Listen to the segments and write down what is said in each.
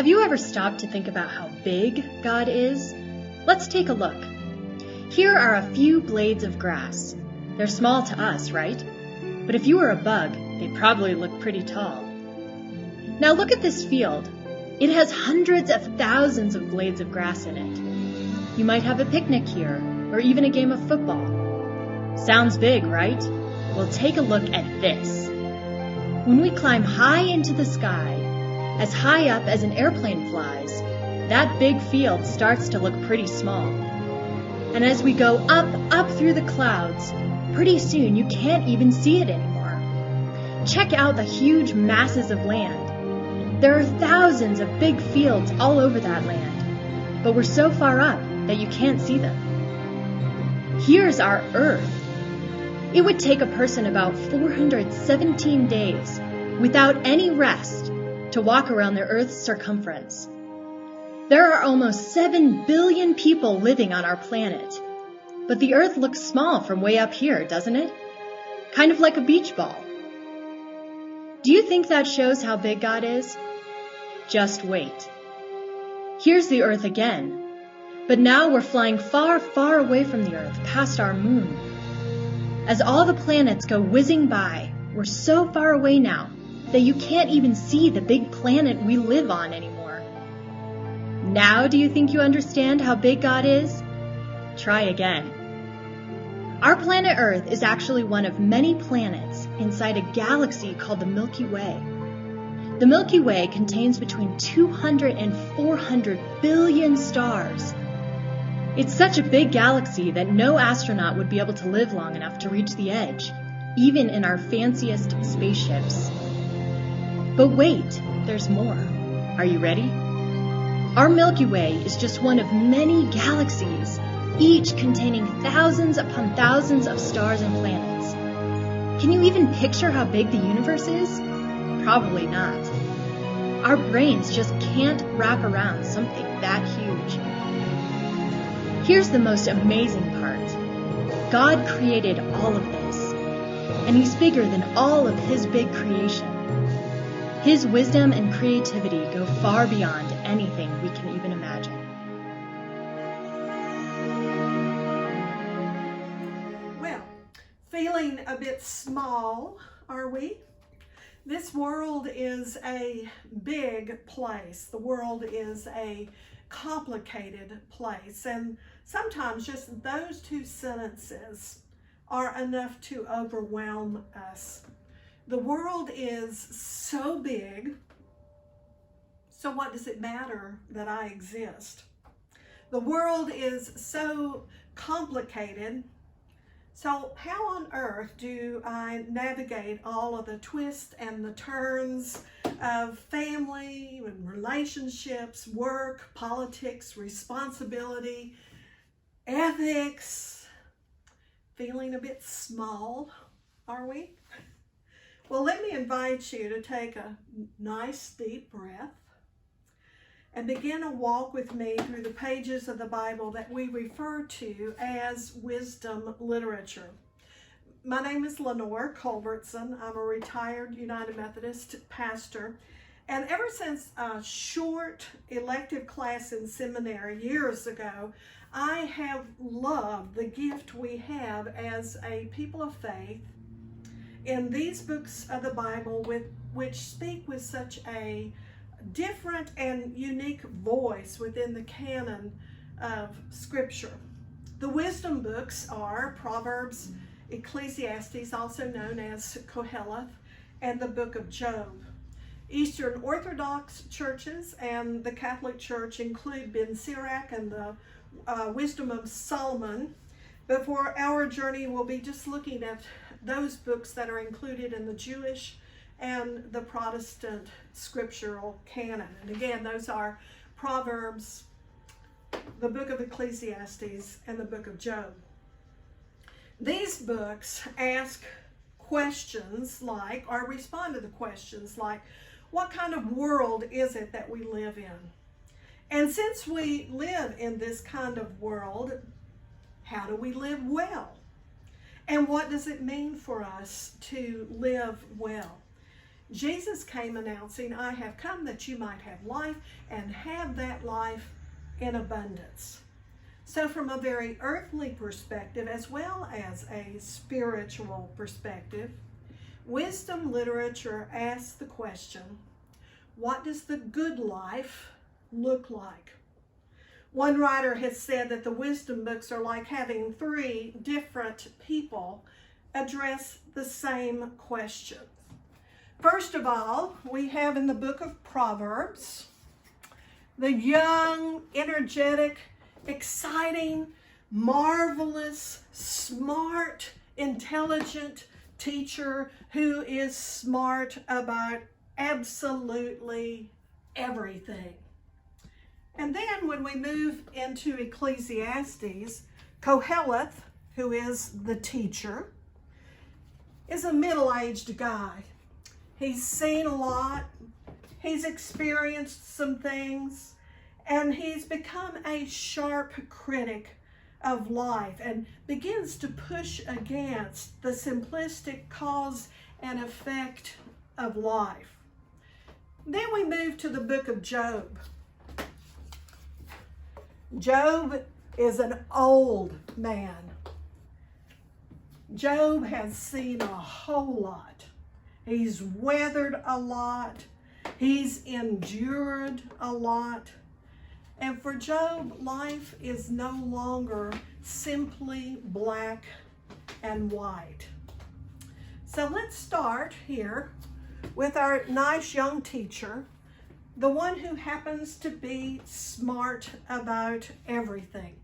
Have you ever stopped to think about how big God is? Let's take a look. Here are a few blades of grass. They're small to us, right? But if you were a bug, they'd probably look pretty tall. Now look at this field. It has hundreds of thousands of blades of grass in it. You might have a picnic here, or even a game of football. Sounds big, right? Well, take a look at this. When we climb high into the sky, as high up as an airplane flies, that big field starts to look pretty small. And as we go up through the clouds, pretty soon you can't even see it anymore. Check out the huge masses of land. There are thousands of big fields all over that land, but we're so far up that you can't see them. Here's our Earth. It would take a person about 417 days without any rest to walk around the Earth's circumference. There are almost 7 billion people living on our planet. But the Earth looks small from way up here, doesn't it? Kind of like a beach ball. Do you think that shows how big God is? Just wait. Here's the Earth again. But now we're flying far, far away from the Earth, past our moon. As all the planets go whizzing by, we're so far away now that you can't even see the big planet we live on anymore. Now do you think you understand how big God is? Try again. Our planet Earth is actually one of many planets inside a galaxy called the Milky Way. The Milky Way contains between 200 and 400 billion stars. It's such a big galaxy that no astronaut would be able to live long enough to reach the edge, even in our fanciest spaceships. But wait, there's more. Are you ready? Our Milky Way is just one of many galaxies, each containing thousands upon thousands of stars and planets. Can you even picture how big the universe is? Probably not. Our brains just can't wrap around something that huge. Here's the most amazing part. God created all of this, and He's bigger than all of His big creation. His wisdom and creativity go far beyond anything we can even imagine. Well, feeling a bit small, are we? This world is a big place. The world is a complicated place, and sometimes just those two sentences are enough to overwhelm us. The world is so big, so what does it matter that I exist? The world is so complicated, so how on earth do I navigate all of the twists and the turns of family and relationships, work, politics, responsibility, ethics? Feeling a bit small, are we? Well, let me invite you to take a nice deep breath and begin a walk with me through the pages of the Bible that we refer to as wisdom literature. My name is LeNoir Culbertson. I'm a retired United Methodist pastor. And ever since a short elective class in seminary years ago, I have loved the gift we have as a people of faith in these books of the Bible which speak with such a different and unique voice within the canon of Scripture. The wisdom books are Proverbs, Ecclesiastes, also known as Koheleth, and the book of Job. Eastern Orthodox churches and the Catholic Church include Ben Sirach and the Wisdom of Solomon. But for our journey, we'll be just looking at those books that are included in the Jewish and the Protestant scriptural canon. And again, those are Proverbs, the book of Ecclesiastes, and the book of Job. These books ask questions like, or respond to the questions like, what kind of world is it that we live in? And since we live in this kind of world, how do we live well? And what does it mean for us to live well? Jesus came announcing, I have come that you might have life and have that life in abundance. So from a very earthly perspective, as well as a spiritual perspective, wisdom literature asks the question, what does the good life look like? One writer has said that the wisdom books are like having 3 different people address the same question. First of all, we have in the book of Proverbs, the young, energetic, exciting, marvelous, smart, intelligent teacher who is smart about absolutely everything. And then when we move into Ecclesiastes, Koheleth, who is the teacher, is a middle-aged guy. He's seen a lot, he's experienced some things, and he's become a sharp critic of life and begins to push against the simplistic cause and effect of life. Then we move to the book of Job. Job is an old man. Job has seen a whole lot. He's weathered a lot. He's endured a lot. And for Job, life is no longer simply black and white. So let's start here with our nice young teacher, the one who happens to be smart about everything.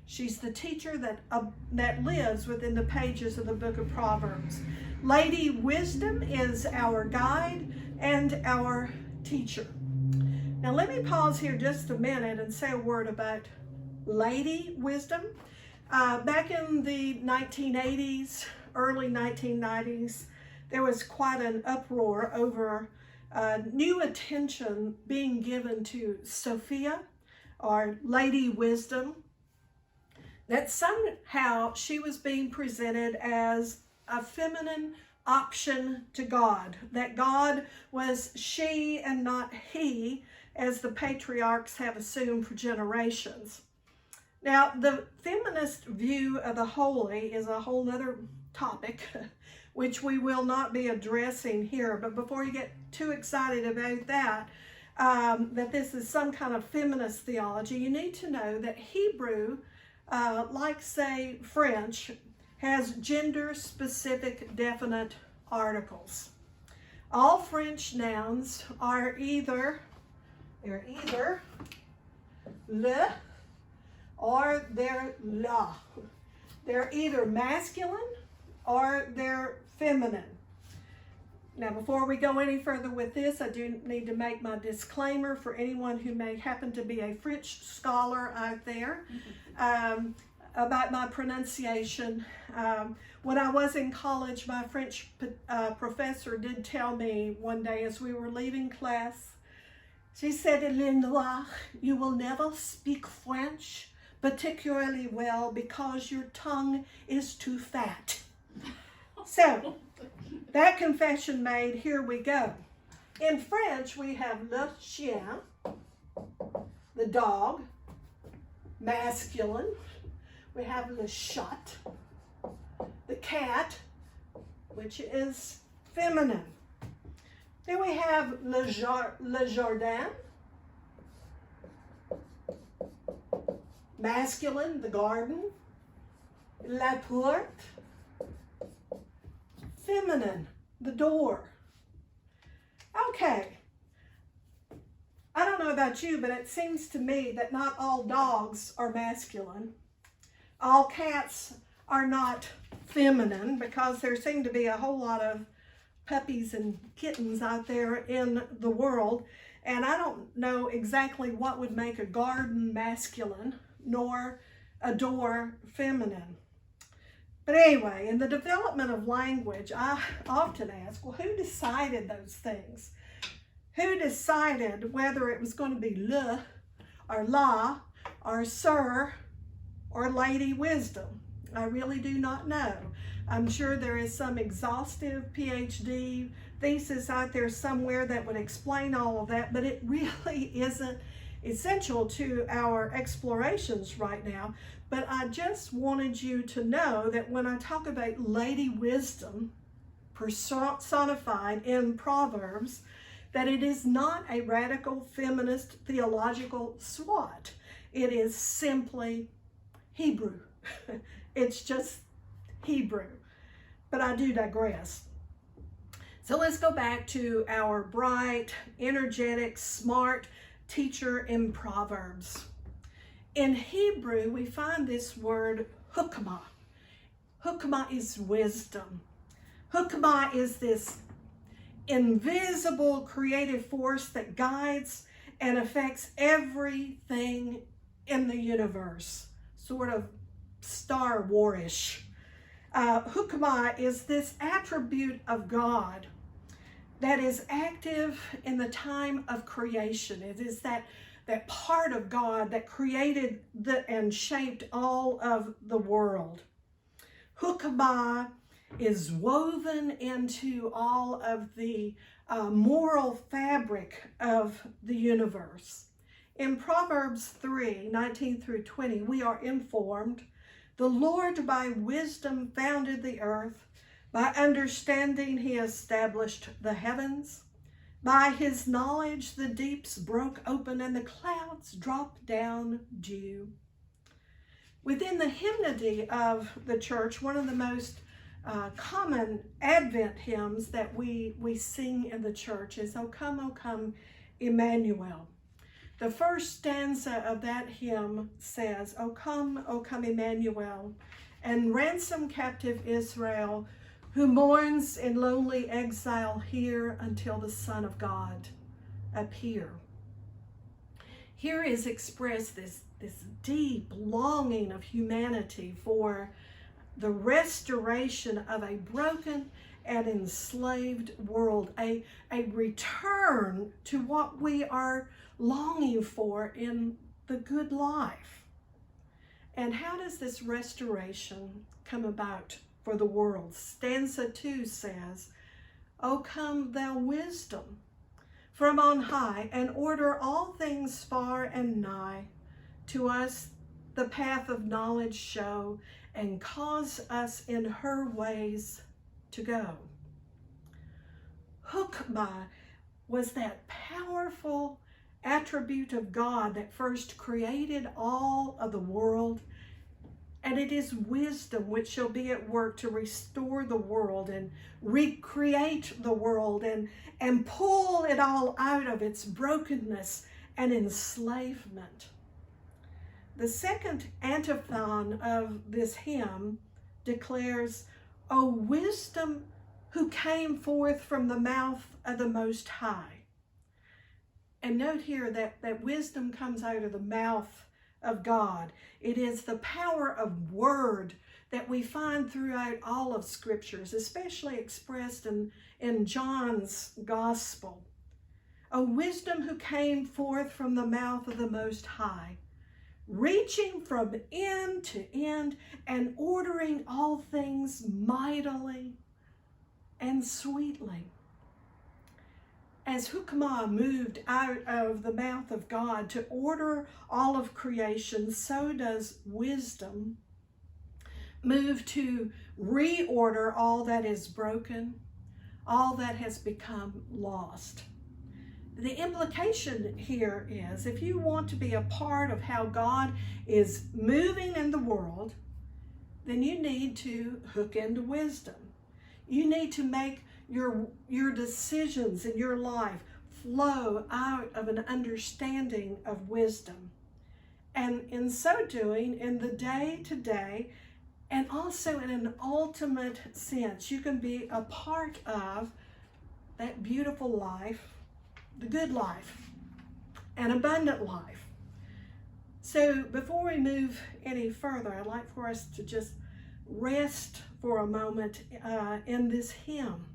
She's the teacher that lives within the pages of the book of Proverbs. Lady Wisdom is our guide and our teacher. Now let me pause here just a minute and say a word about Lady Wisdom. Back in the 1980s, early 1990s, there was quite an uproar over new attention being given to Sophia, or Lady Wisdom, that somehow she was being presented as a feminine option to God, that God was she and not he, as the patriarchs have assumed for generations. Now, the feminist view of the holy is a whole other topic, which we will not be addressing here. But before you get too excited about that, that this is some kind of feminist theology, you need to know that Hebrew, like say French, has gender-specific definite articles. All French nouns are either le or they're la. They're either masculine or they're feminine. Now, before we go any further with this, I do need to make my disclaimer for anyone who may happen to be a French scholar out there about my pronunciation. When I was in college, my French professor did tell me one day as we were leaving class, she said, "LeNoir, you will never speak French particularly well because your tongue is too fat." So, that confession made, here we go. In French, we have le chien, the dog, masculine. We have le chat, the cat, which is feminine. Then we have le jardin, masculine, the garden. La porte, feminine, the door. Okay, I don't know about you, but it seems to me that not all dogs are masculine. All cats are not feminine, because there seem to be a whole lot of puppies and kittens out there in the world, and I don't know exactly what would make a garden masculine nor a door feminine. But anyway, in the development of language, I often ask, well, who decided those things? Who decided whether it was going to be le or la or sir or Lady Wisdom? I really do not know. I'm sure there is some exhaustive PhD thesis out there somewhere that would explain all of that, but it really isn't essential to our explorations right now. But I just wanted you to know that when I talk about Lady Wisdom personified in Proverbs, that it is not a radical feminist theological SWAT. It is simply Hebrew. It's just Hebrew. But I do digress. So let's go back to our bright, energetic, smart teacher in Proverbs. In Hebrew, we find this word hukmah. Hukmah is wisdom. Hukmah is this invisible creative force that guides and affects everything in the universe, sort of Star Wars-ish. Hukmah is this attribute of God that is active in the time of creation. It is that part of God that created and shaped all of the world. Hukmah is woven into all of the moral fabric of the universe. In Proverbs 3:19 through 20, we are informed, "The Lord by wisdom founded the earth. By understanding he established the heavens. By his knowledge the deeps broke open and the clouds dropped down dew." Within the hymnody of the church, one of the most common Advent hymns that we sing in the church is O Come, Emmanuel. The first stanza of that hymn says, O come, Emmanuel, and ransom captive Israel, who mourns in lonely exile here until the Son of God appear. Here is expressed this deep longing of humanity for the restoration of a broken and enslaved world, a return to what we are longing for in the good life. And how does this restoration come about for the world? Stanza 2 says, O come thou wisdom from on high, and order all things far and nigh. To us the path of knowledge show, and cause us in her ways to go. Hukmah was that powerful attribute of God that first created all of the world, and it is wisdom which shall be at work to restore the world and recreate the world and pull it all out of its brokenness and enslavement. The second antiphon of this hymn declares, O wisdom who came forth from the mouth of the Most High. And note here that wisdom comes out of the mouth of God. It is the power of word that we find throughout all of scriptures, especially expressed in John's gospel. A wisdom who came forth from the mouth of the Most High, reaching from end to end and ordering all things mightily and sweetly. As Hukmah moved out of the mouth of God to order all of creation, so does wisdom move to reorder all that is broken, all that has become lost. The implication here is, if you want to be a part of how God is moving in the world, then you need to hook into wisdom. You need to make your decisions in your life flow out of an understanding of wisdom. And in so doing, in the day-to-day, and also in an ultimate sense, you can be a part of that beautiful life, the good life, an abundant life. So before we move any further, I'd like for us to just rest for a moment in this hymn.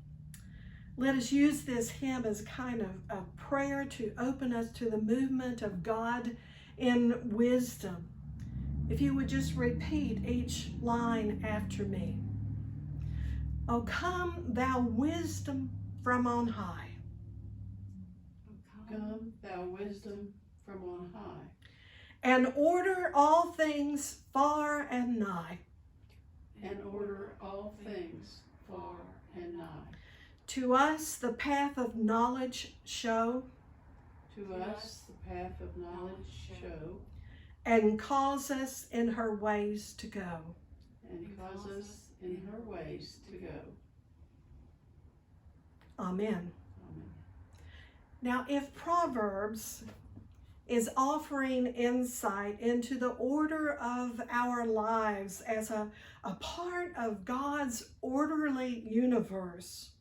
Let us use this hymn as kind of a prayer to open us to the movement of God in wisdom. if you would just repeat each line after me. O come, thou wisdom from on high. Come, thou wisdom from on high. And order all things far and nigh. And order all things far and nigh. To us the path of knowledge show. To us the path of knowledge show. And cause us in her ways to go. And cause us in her ways to go. Amen. Amen. Now, if Proverbs is offering insight into the order of our lives as a part of God's orderly universe,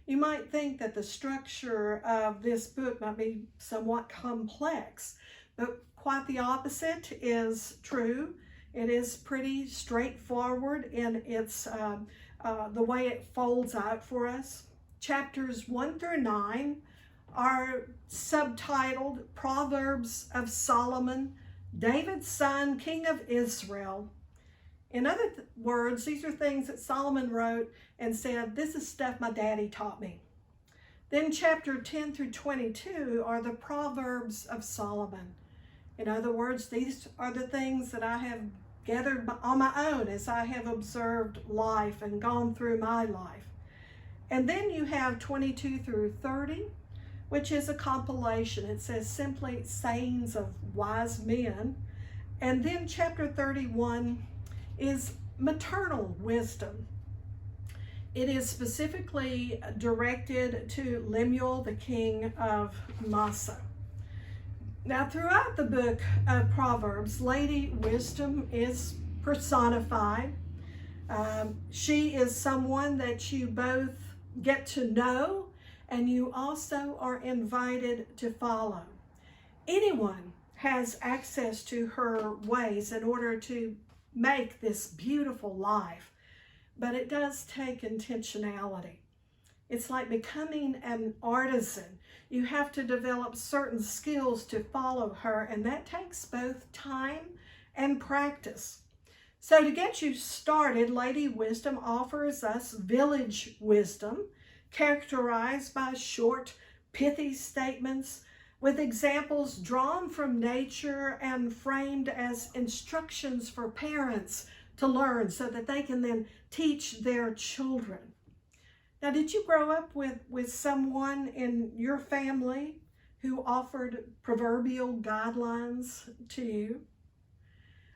you might think that the structure of this book might be somewhat complex, but quite the opposite is true. It is pretty straightforward in its the way it folds out for us. Chapters 1 through 9 are subtitled Proverbs of Solomon, David's son, King of Israel. In other words, these are things that Solomon wrote and said, this is stuff my daddy taught me. Then chapter 10 through 22 are the Proverbs of Solomon. In other words, these are the things that I have gathered on my own as I have observed life and gone through my life. And then you have 22 through 30, which is a compilation. It says simply sayings of wise men. And then chapter 31 is maternal wisdom. It is specifically directed to Lemuel, the king of Massa. Now, throughout the book of Proverbs, Lady Wisdom is personified. She is someone that you both get to know, and you also are invited to follow. Anyone has access to her ways in order to make this beautiful life, but it does take intentionality. It's like becoming an artisan. You have to develop certain skills to follow her, and that takes both time and practice. So to get you started, Lady Wisdom offers us village wisdom, characterized by short, pithy statements with examples drawn from nature and framed as instructions for parents to learn so that they can then teach their children. Now, did you grow up with someone in your family who offered proverbial guidelines to you?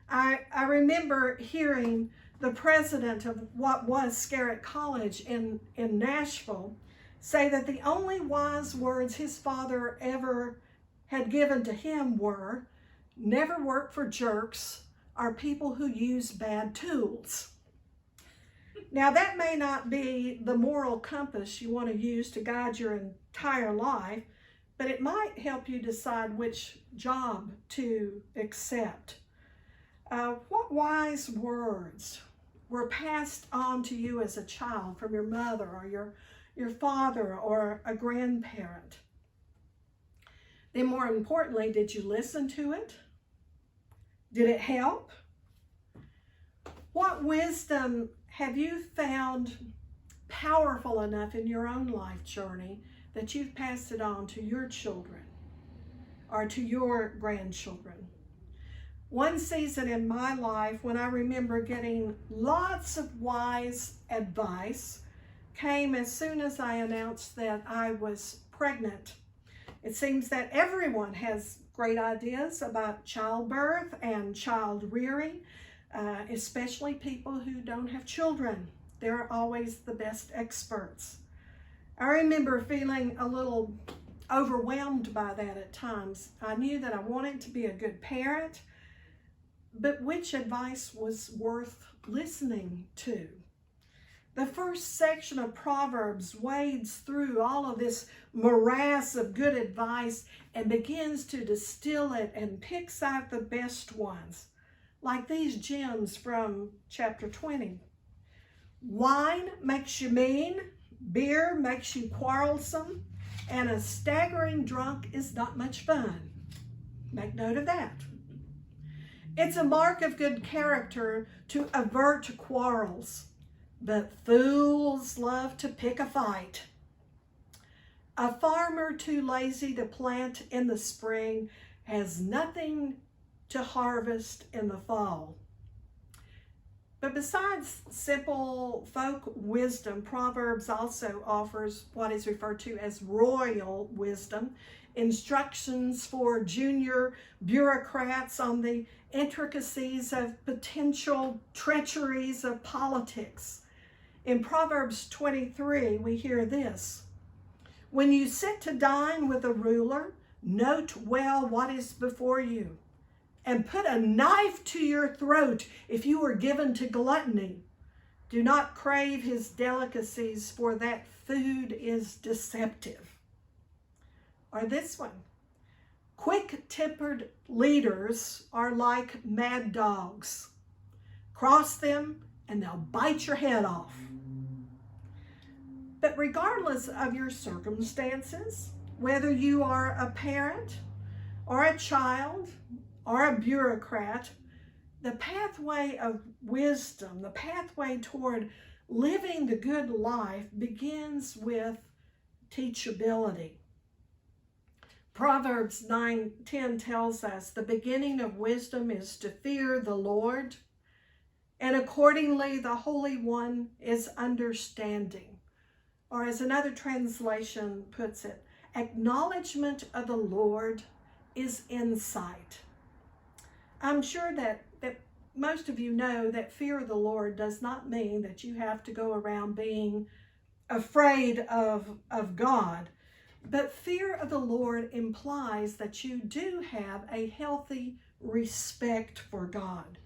I remember hearing the president of what was Scarrett College in Nashville say that the only wise words his father ever had given to him were, never work for jerks or people who use bad tools. Now, that may not be the moral compass you want to use to guide your entire life, but it might help you decide which job to accept. What wise words were passed on to you as a child from your mother or your father or a grandparent? Then more importantly, did you listen to it? Did it help? What wisdom have you found powerful enough in your own life journey that you've passed it on to your children or to your grandchildren? One season in my life when I remember getting lots of wise advice came as soon as I announced that I was pregnant. It seems that everyone has great ideas about childbirth and child rearing, especially people who don't have children. They're always the best experts. I remember feeling a little overwhelmed by that at times. I knew that I wanted to be a good parent, but which advice was worth listening to? The first section of Proverbs wades through all of this morass of good advice and begins to distill it and picks out the best ones, like these gems from chapter 20. Wine makes you mean, beer makes you quarrelsome, and a staggering drunk is not much fun. Make note of that. It's a mark of good character to avert quarrels, but fools love to pick a fight. A farmer too lazy to plant in the spring has nothing to harvest in the fall. But besides simple folk wisdom, Proverbs also offers what is referred to as royal wisdom, instructions for junior bureaucrats on the intricacies of potential treacheries of politics. In Proverbs 23, we hear this: "When you sit to dine with a ruler, note well what is before you, and put a knife to your throat if you are given to gluttony. Do not crave his delicacies, for that food is deceptive." Or this one: "Quick-tempered leaders are like mad dogs. Cross them and they'll bite your head off." But regardless of your circumstances, whether you are a parent or a child or a bureaucrat, the pathway of wisdom, the pathway toward living the good life begins with teachability. Proverbs 9:10 tells us the beginning of wisdom is to fear the Lord, and accordingly the Holy One is understanding. Or as another translation puts it, acknowledgement of the Lord is insight. I'm sure that most of you know that fear of the Lord does not mean that you have to go around being afraid of God. But fear of the Lord implies that you do have a healthy respect for God.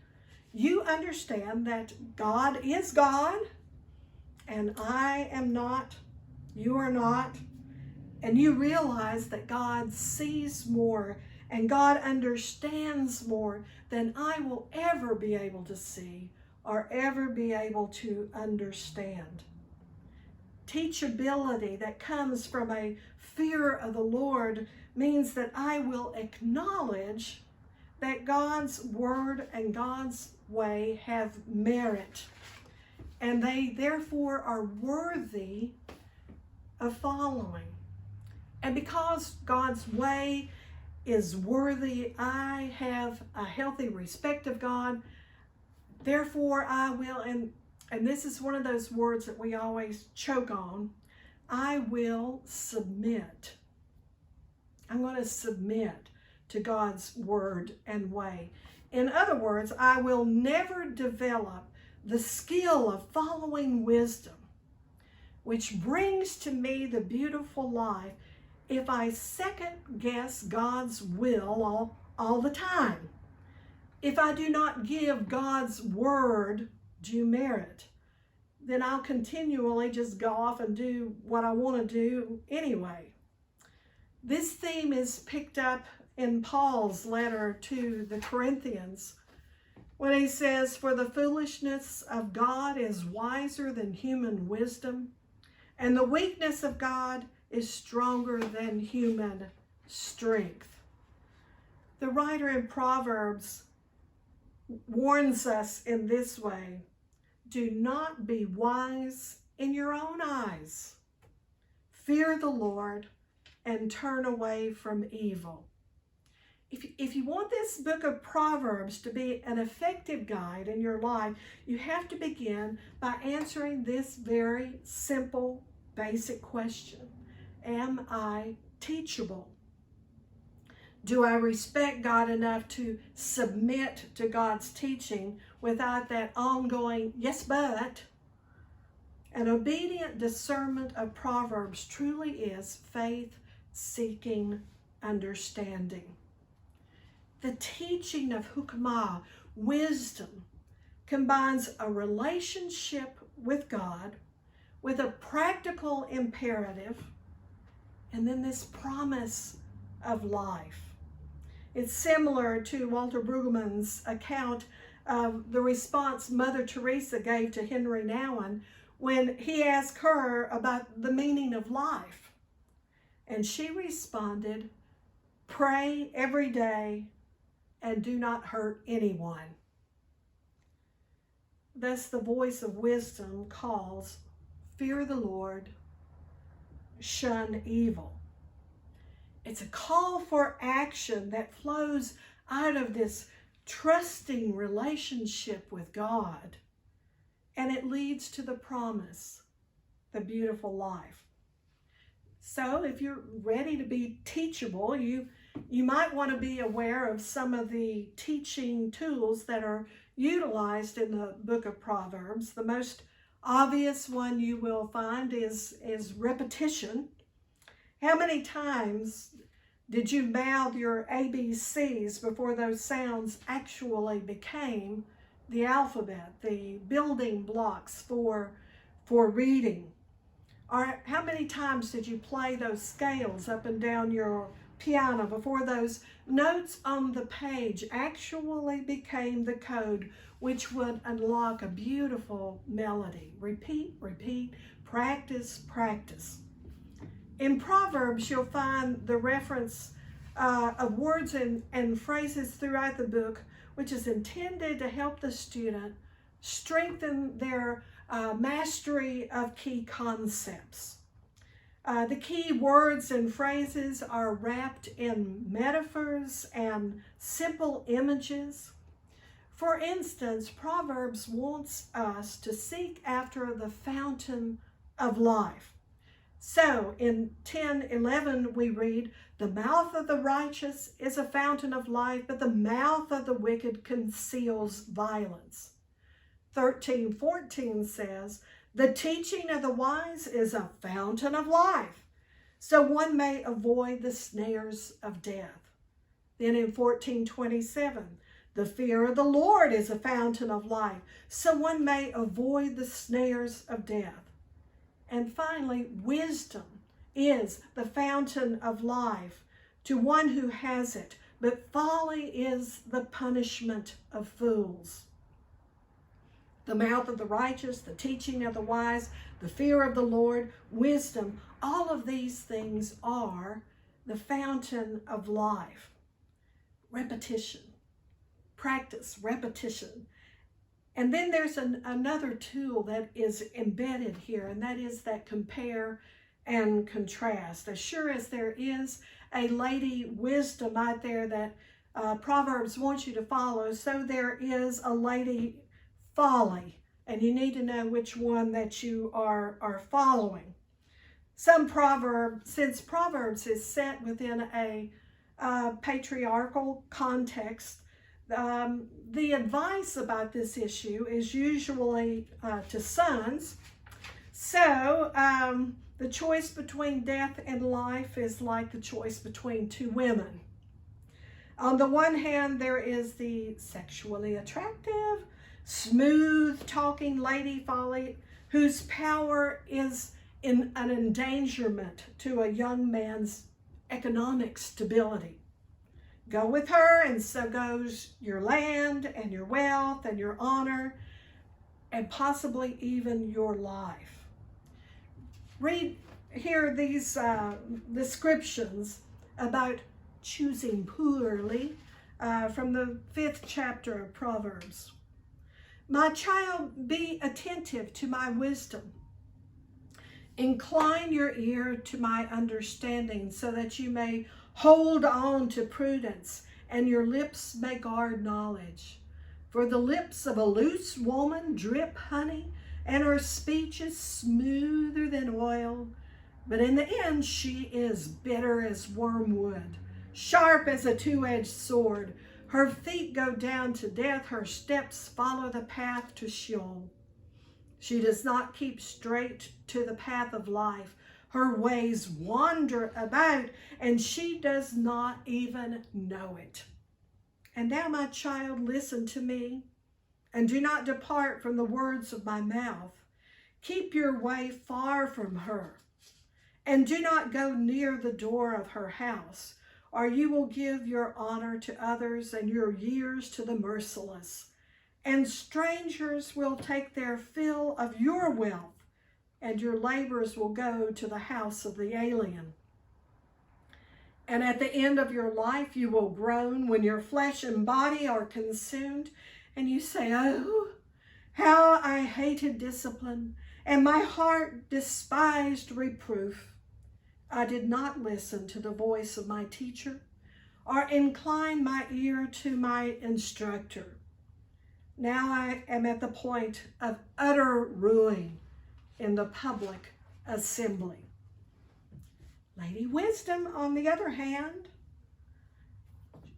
You understand that God is God, and I am not, you are not, and you realize that God sees more and God understands more than I will ever be able to see or ever be able to understand. Teachability that comes from a fear of the Lord means that I will acknowledge that God's word and God's way have merit, and they therefore are worthy of following. And because God's way is worthy, I have a healthy respect of God. Therefore, I will, and this is one of those words that we always choke on, I will submit. I'm going to submit to God's word and way. In other words, I will never develop the skill of following wisdom, which brings to me the beautiful life, if I second guess God's will all the time. If I do not give God's word due merit, then I'll continually just go off and do what I want to do anyway. This theme is picked up in Paul's letter to the Corinthians, when he says, "For the foolishness of God is wiser than human wisdom, and the weakness of God is stronger than human strength." The writer in Proverbs warns us in this way: do not be wise in your own eyes. Fear the Lord and turn away from evil. If you want this book of Proverbs to be an effective guide in your life, you have to begin by answering this very simple, basic question: am I teachable? Do I respect God enough to submit to God's teaching without that ongoing, yes, but? An obedient discernment of Proverbs truly is faith-seeking understanding. The teaching of Hukmah, wisdom, combines a relationship with God with a practical imperative, and then this promise of life. It's similar to Walter Brueggemann's account of the response Mother Teresa gave to Henry Nouwen when he asked her about the meaning of life. And she responded, "Pray every day and do not hurt anyone. Thus the voice of wisdom calls, fear the Lord, shun evil. It's a call for action that flows out of this trusting relationship with God, and it leads to the promise, the beautiful life. So if you're ready to be teachable, you might want to be aware of some of the teaching tools that are utilized in the book of Proverbs. The most obvious one you will find is repetition. How many times did you mouth your ABCs before those sounds actually became the alphabet, the building blocks for reading? Or how many times did you play those scales up and down your piano before those notes on the page actually became the code which would unlock a beautiful melody? Repeat, repeat, practice, practice. In Proverbs, you'll find the reference of words and phrases throughout the book, which is intended to help the student strengthen their mastery of key concepts. The key words and phrases are wrapped in metaphors and simple images. For instance, Proverbs wants us to seek after the fountain of life. So in 10:11 we read, the mouth of the righteous is a fountain of life, but the mouth of the wicked conceals violence. 13:14 says, the teaching of the wise is a fountain of life, so one may avoid the snares of death. Then in 14:27, the fear of the Lord is a fountain of life, so one may avoid the snares of death. And finally, wisdom is the fountain of life to one who has it, but folly is the punishment of fools. The mouth of the righteous, the teaching of the wise, the fear of the Lord, wisdom, all of these things are the fountain of life. Repetition, practice, repetition. And then there's another tool that is embedded here, and that is that compare and contrast. As sure as there is a lady wisdom out there that Proverbs wants you to follow, so there is a lady folly, and you need to know which one that you are following. Since Proverbs is set within a patriarchal context, the advice about this issue is usually to sons. So the choice between death and life is like the choice between two women. On the one hand, there is the sexually attractive, smooth-talking lady folly whose power is in an endangerment to a young man's economic stability. Go with her, and so goes your land and your wealth and your honor and possibly even your life. Read here these descriptions about choosing poorly from the 5th chapter of Proverbs. My child, be attentive to my wisdom. Incline your ear to my understanding, so that you may hold on to prudence, and your lips may guard knowledge. For the lips of a loose woman drip honey, and her speech is smoother than oil. But in the end she is bitter as wormwood, sharp as a two-edged sword. Her feet go down to death, her steps follow the path to Sheol. She does not keep straight to the path of life. Her ways wander about, and she does not even know it. And now, my child, listen to me, and do not depart from the words of my mouth. Keep your way far from her, and do not go near the door of her house, or you will give your honor to others and your years to the merciless. And strangers will take their fill of your wealth, and your labors will go to the house of the alien. And at the end of your life, you will groan when your flesh and body are consumed, and you say, oh, how I hated discipline, and my heart despised reproof. I did not listen to the voice of my teacher, or incline my ear to my instructor. Now I am at the point of utter ruin in the public assembly. Lady Wisdom, on the other hand,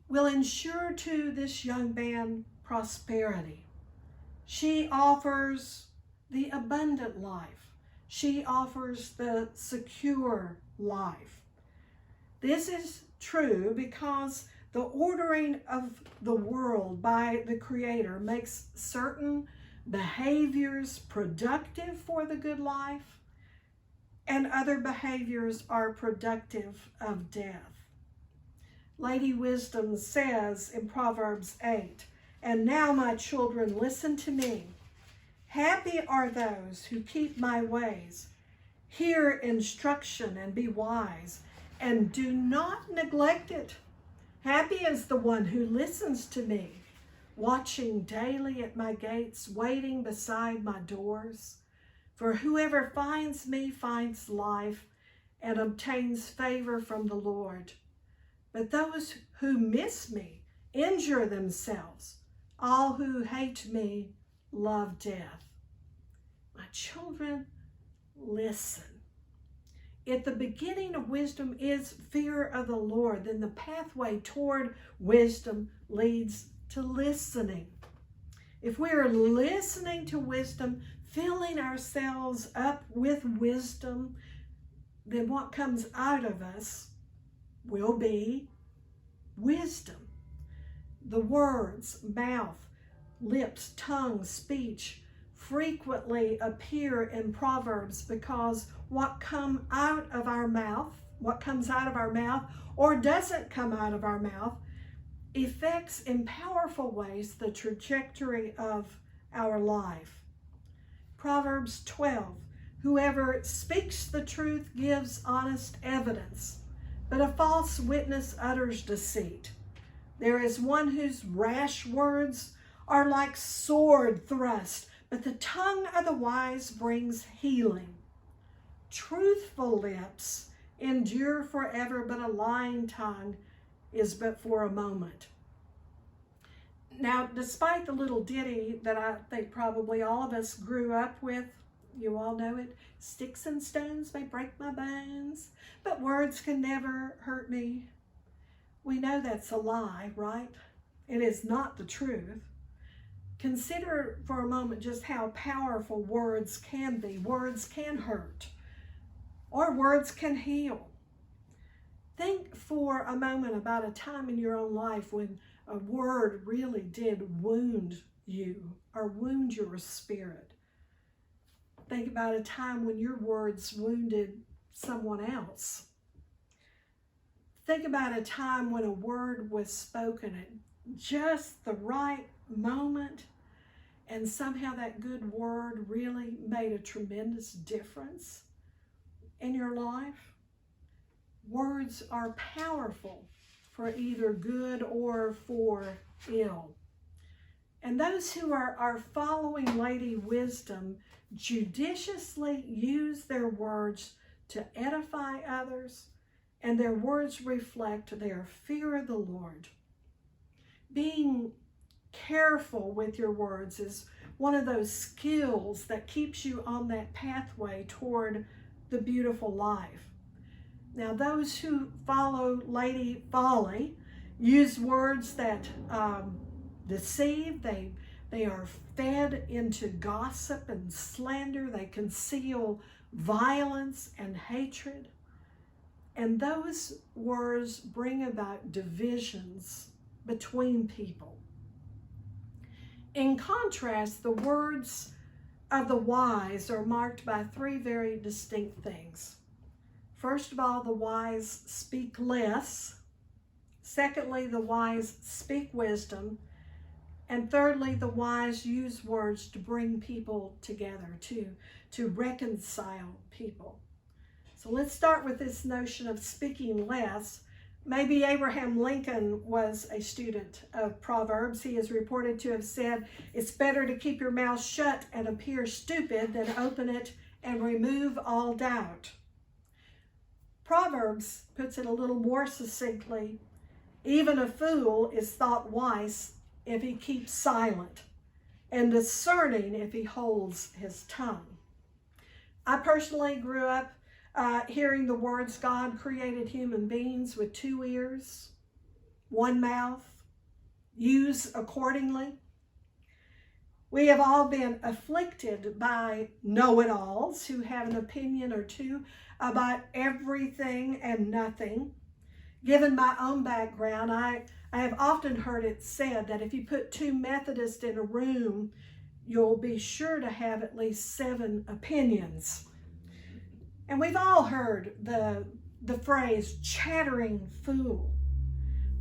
will ensure to this young man prosperity. She offers the abundant life. She offers the secure life. This is true because the ordering of the world by the Creator makes certain behaviors productive for the good life, and other behaviors are productive of death. Lady Wisdom says in Proverbs 8, "And now, my children, listen to me. Happy are those who keep my ways. Hear instruction and be wise, and do not neglect it. Happy is the one who listens to me, watching daily at my gates, waiting beside my doors. For whoever finds me finds life and obtains favor from the Lord. But those who miss me injure themselves. All who hate me love death." My children, listen. If the beginning of wisdom is fear of the Lord, then the pathway toward wisdom leads to listening. If we are listening to wisdom, filling ourselves up with wisdom, then what comes out of us will be wisdom. The words, mouth, lips, tongue, speech frequently appear in Proverbs because what comes out of our mouth or doesn't come out of our mouth affects in powerful ways the trajectory of our life. Proverbs 12, "Whoever speaks the truth gives honest evidence, but a false witness utters deceit. There is one whose rash words are like sword thrust, but the tongue of the wise brings healing. Truthful lips endure forever, but a lying tongue is but for a moment." Now, despite the little ditty that I think probably all of us grew up with, you all know it, "Sticks and stones may break my bones, but words can never hurt me." We know that's a lie, right? It is not the truth. Consider for a moment just how powerful words can be. Words can hurt, or words can heal. Think for a moment about a time in your own life when a word really did wound you or wound your spirit. Think about a time when your words wounded someone else. Think about a time when a word was spoken at just the right moment, and somehow that good word really made a tremendous difference in your life. Words are powerful for either good or for ill. And those who are following Lady Wisdom judiciously use their words to edify others, and their words reflect their fear of the Lord. Being careful with your words is one of those skills that keeps you on that pathway toward the beautiful life. Now, those who follow Lady Folly use words that deceive. They are fed into gossip and slander. They conceal violence and hatred. And those words bring about divisions between people. In contrast, the words of the wise are marked by three very distinct things. First of all, the wise speak less. Secondly, the wise speak wisdom. And thirdly, the wise use words to bring people together, to reconcile people. So let's start with this notion of speaking less. Maybe Abraham Lincoln was a student of Proverbs. He is reported to have said, "It's better to keep your mouth shut and appear stupid than open it and remove all doubt." Proverbs puts it a little more succinctly. Even a fool is thought wise if he keeps silent, and discerning if he holds his tongue. I personally grew up hearing the words, God created human beings with 2 ears, 1 mouth, use accordingly. We have all been afflicted by know-it-alls who have an opinion or two about everything and nothing. Given my own background, I have often heard it said that if you put 2 Methodists in a room, you'll be sure to have at least 7 opinions. And we've all heard the phrase, chattering fool.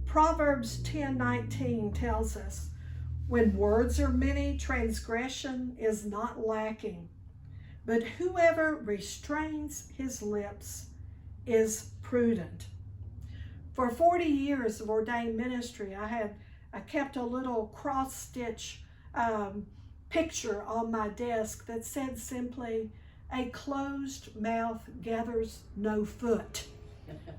Proverbs 10:19 tells us, when words are many, transgression is not lacking. But whoever restrains his lips is prudent. For 40 years of ordained ministry, I kept a little cross-stitch picture on my desk that said simply, "A closed mouth gathers no foot."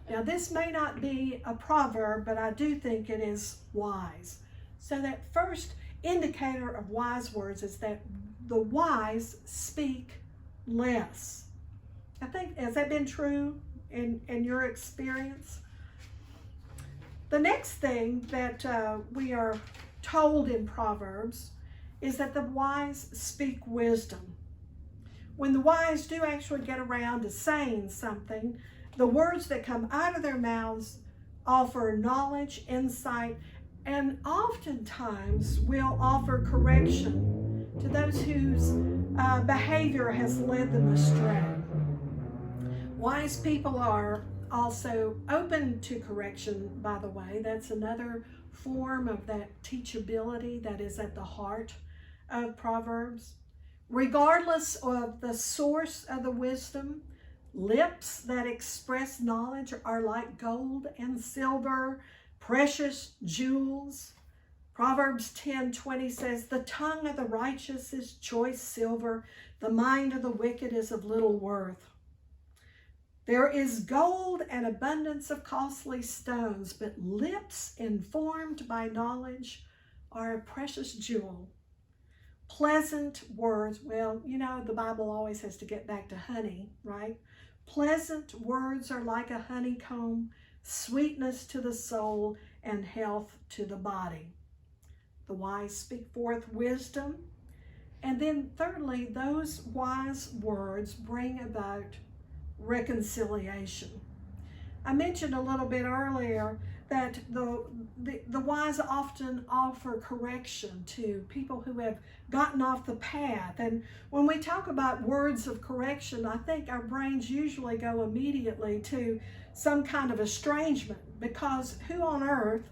Now, this may not be a proverb, but I do think it is wise. So that first indicator of wise words is that the wise speak less. I think, has that been true in your experience? The next thing that we are told in Proverbs is that the wise speak wisdom. When the wise do actually get around to saying something, the words that come out of their mouths offer knowledge, insight, and oftentimes will offer correction to those whose behavior has led them astray. Wise people are also open to correction, by the way. That's another form of that teachability that is at the heart of Proverbs. Regardless of the source of the wisdom, lips that express knowledge are like gold and silver, precious jewels. Proverbs 10:20 says, "The tongue of the righteous is choice silver, the mind of the wicked is of little worth." There is gold and abundance of costly stones, but lips informed by knowledge are a precious jewel. Pleasant words, well, you know, the Bible always has to get back to honey, right? Pleasant words are like a honeycomb, sweetness to the soul and health to the body. The wise speak forth wisdom. And then thirdly, those wise words bring about reconciliation. I mentioned a little bit earlier that the wise often offer correction to people who have gotten off the path. And when we talk about words of correction, I think our brains usually go immediately to some kind of estrangement, because who on earth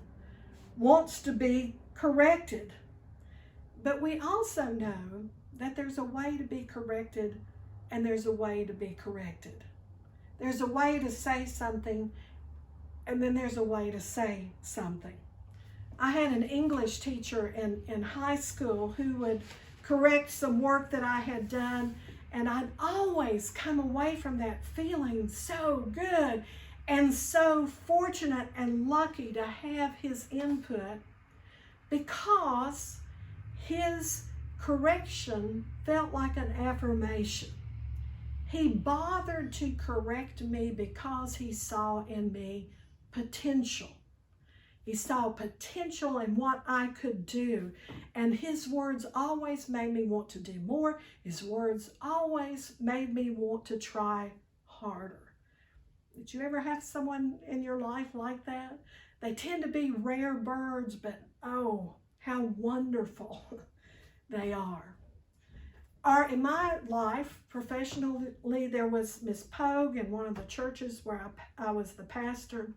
wants to be corrected? But we also know that there's a way to be corrected and there's a way to be corrected. There's a way to say something, and then there's a way to say something. I had an English teacher in high school who would correct some work that I had done, and I'd always come away from that feeling so good and so fortunate and lucky to have his input, because his correction felt like an affirmation. He bothered to correct me because he saw in me potential. He saw potential in what I could do. And his words always made me want to do more. His words always made me want to try harder. Did you ever have someone in your life like that? They tend to be rare birds, but oh, how wonderful they are. In my life, professionally, there was Miss Pogue in one of the churches where I was the pastor.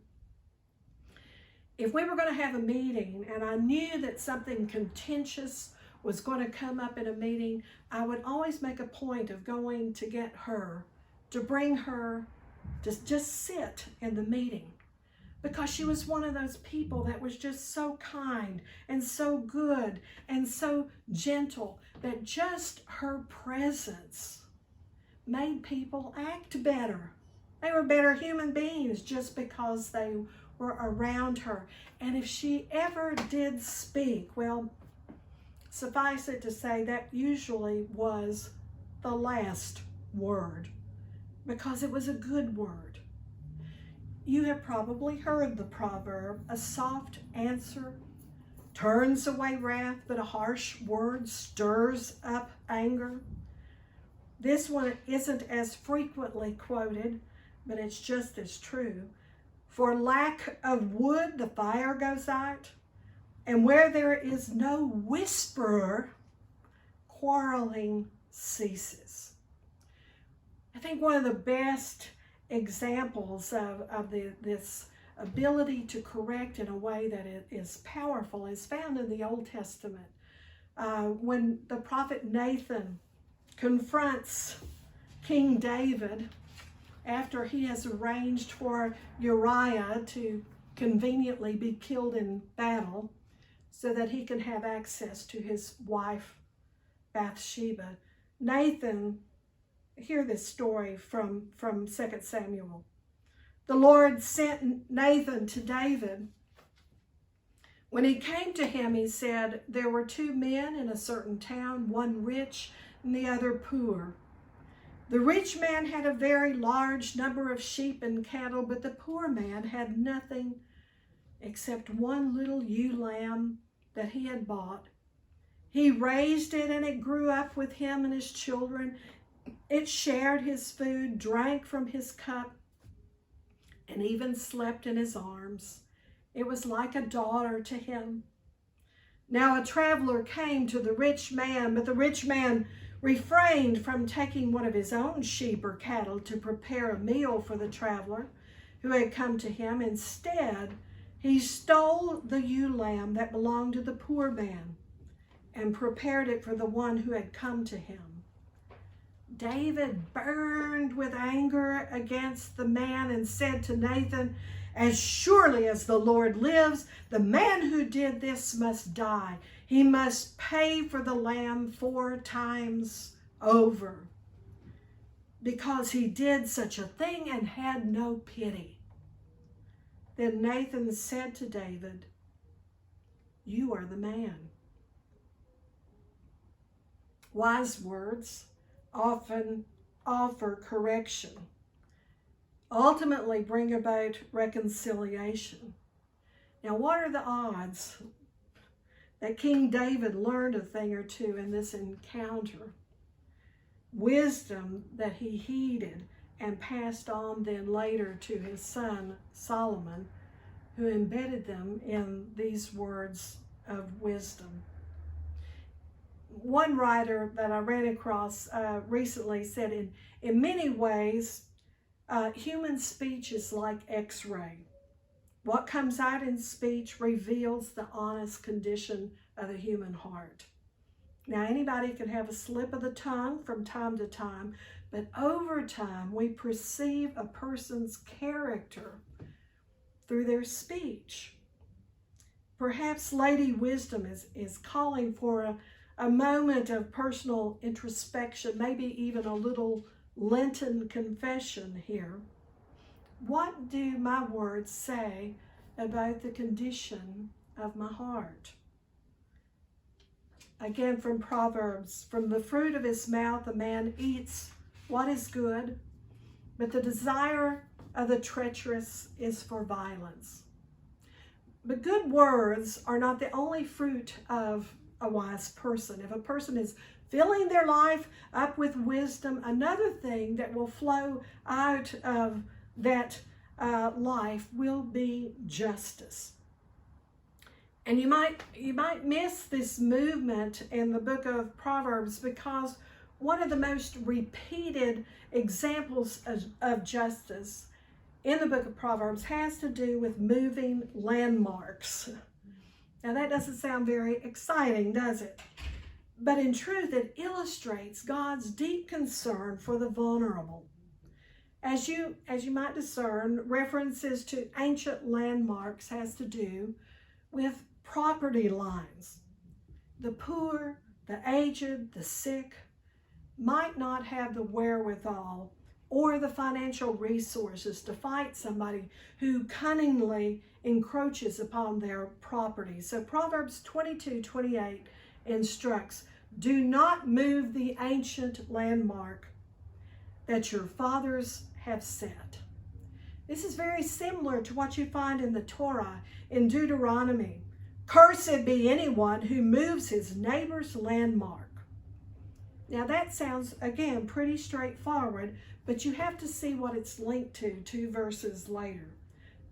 If we were going to have a meeting and I knew that something contentious was going to come up in a meeting, I would always make a point of going to get her, to bring her to just sit in the meeting. because she was one of those people that was just so kind and so good and so gentle that just her presence made people act better. They were better human beings just because they were around her. And if she ever did speak, well, suffice it to say that usually was the last word, because it was a good word. You have probably heard the proverb, a soft answer turns away wrath, but a harsh word stirs up anger. This one isn't as frequently quoted, but it's just as true. For lack of wood, the fire goes out, and where there is no whisperer, quarreling ceases. I think one of the best examples of this ability to correct in a way that is powerful is found in the Old Testament. When the prophet Nathan confronts King David after he has arranged for Uriah to conveniently be killed in battle so that he can have access to his wife Bathsheba. Nathan, hear this story from 2 Samuel. The Lord sent Nathan to David. When he came to him, he said, there were 2 men in a certain town, one rich and the other poor. The rich man had a very large number of sheep and cattle, but the poor man had nothing except one little ewe lamb that he had bought. He raised it, and it grew up with him and his children. It shared his food, drank from his cup, and even slept in his arms. It was like a daughter to him. Now a traveler came to the rich man, but the rich man refrained from taking one of his own sheep or cattle to prepare a meal for the traveler who had come to him. Instead, he stole the ewe lamb that belonged to the poor man and prepared it for the one who had come to him. David burned with anger against the man and said to Nathan, as surely as the Lord lives, the man who did this must die. He must pay for the lamb 4 times over, because he did such a thing and had no pity. Then Nathan said to David, you are the man. Wise words often offer correction, ultimately bring about reconciliation. Now, what are the odds that King David learned a thing or two in this encounter? Wisdom that he heeded and passed on then later to his son Solomon, who embedded them in these words of wisdom. One writer that I ran across recently said, in many ways, human speech is like X-ray. What comes out in speech reveals the honest condition of the human heart. Now, anybody can have a slip of the tongue from time to time, but over time, we perceive a person's character through their speech. Perhaps Lady Wisdom is calling for a moment of personal introspection, maybe even a little Lenten confession here. What do my words say about the condition of my heart? Again, from Proverbs, from the fruit of his mouth a man eats what is good, but the desire of the treacherous is for violence. But good words are not the only fruit of a wise person. If a person is filling their life up with wisdom, another thing that will flow out of that life will be justice. And you might miss this movement in the book of Proverbs because one of the most repeated examples of justice in the book of Proverbs has to do with moving landmarks. Now that doesn't sound very exciting, does it? But in truth, it illustrates God's deep concern for the vulnerable. As you might discern, references to ancient landmarks has to do with property lines. The poor, the aged, the sick might not have the wherewithal or the financial resources to fight somebody who cunningly encroaches upon their property. So Proverbs 22:28 instructs, do not move the ancient landmark that your fathers have set. This is very similar to what you find in the Torah in Deuteronomy. Cursed be anyone who moves his neighbor's landmark. Now that sounds, again, pretty straightforward, but you have to see what it's linked to 2 verses later.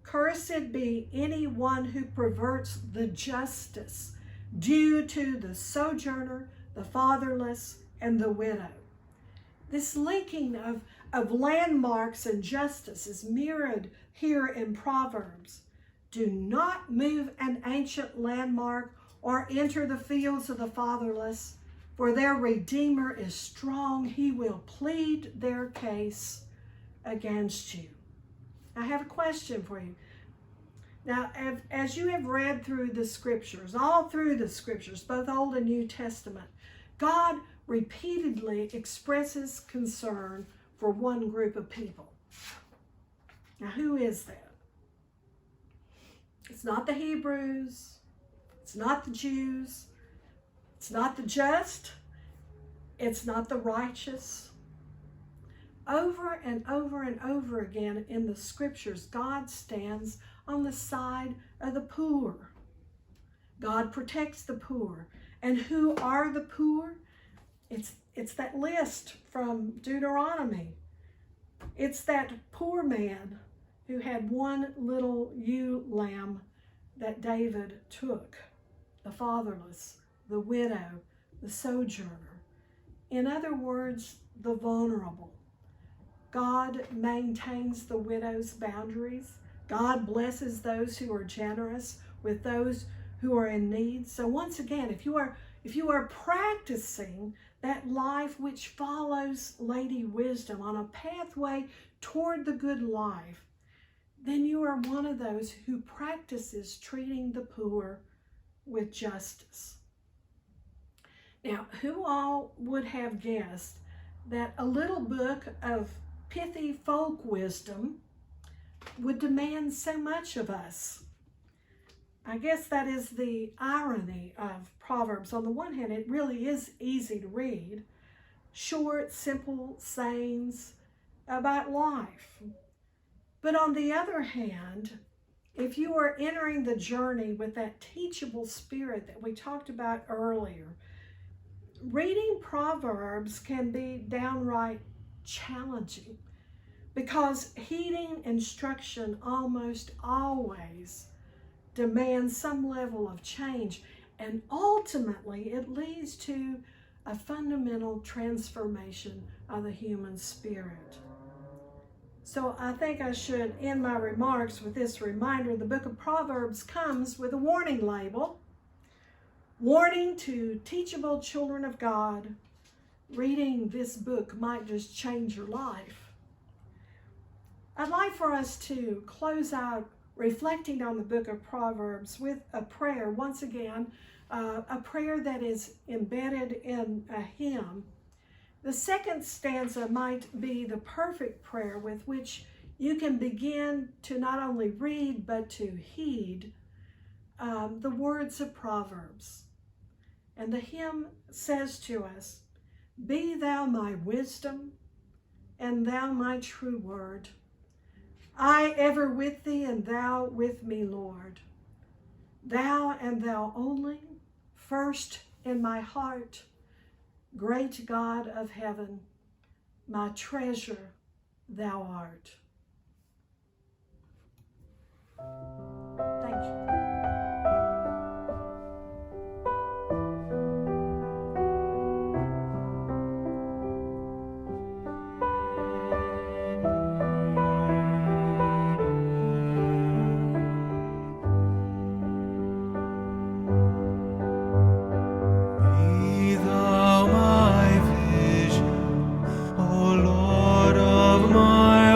Cursed be anyone who perverts the justice due to the sojourner, the fatherless, and the widow. This linking of landmarks and justice is mirrored here in Proverbs. Do not move an ancient landmark or enter the fields of the fatherless, for their Redeemer is strong. He will plead their case against you. I have a question for you. Now, as you have read through the scriptures, all through the scriptures, both Old and New Testament, God repeatedly expresses concern for one group of people. Now, who is that? It's not the Hebrews. It's not the Jews. It's not the just. It's not the righteous. Over and over and over again in the scriptures, God stands on the side of the poor. God protects the poor. And who are the poor? It's that list from Deuteronomy. It's that poor man who had one little ewe lamb that David took, the fatherless, the widow, the sojourner. In other words, the vulnerable. God maintains the widow's boundaries. God blesses those who are generous with those who are in need. So once again, if you are practicing that life which follows Lady Wisdom on a pathway toward the good life, then you are one of those who practices treating the poor with justice. Now, who all would have guessed that a little book of pithy folk wisdom would demand so much of us? I guess that is the irony of Proverbs. On the one hand, it really is easy to read. Short, simple sayings about life. But on the other hand, if you are entering the journey with that teachable spirit that we talked about earlier, reading Proverbs can be downright challenging because heeding instruction almost always demands some level of change, and ultimately it leads to a fundamental transformation of the human spirit. So I think I should end my remarks with this reminder. The book of Proverbs comes with a warning label. Warning to teachable children of God. Reading this book might just change your life. I'd like for us to close out reflecting on the book of Proverbs with a prayer. Once again, a prayer that is embedded in a hymn. The second stanza might be the perfect prayer with which you can begin to not only read but to heed the words of Proverbs. And the hymn says to us, "Be thou my wisdom, and thou my true word. I ever with thee, and thou with me, Lord. Thou and thou only, first in my heart, great God of heaven, my treasure thou art." Thank you. Be thou my vision, O Lord of my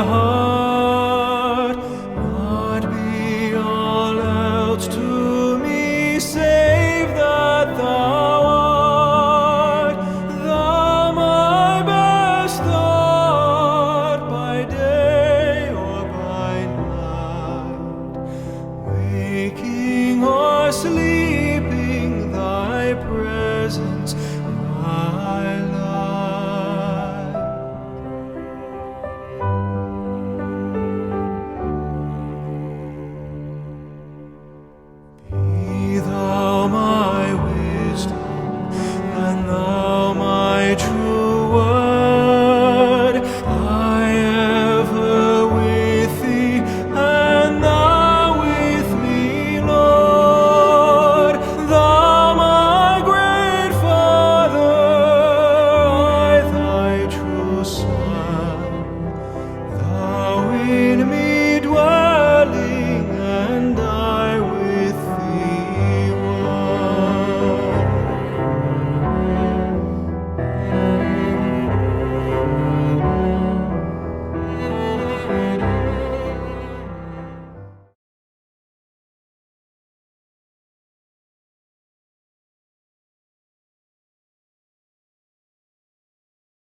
us.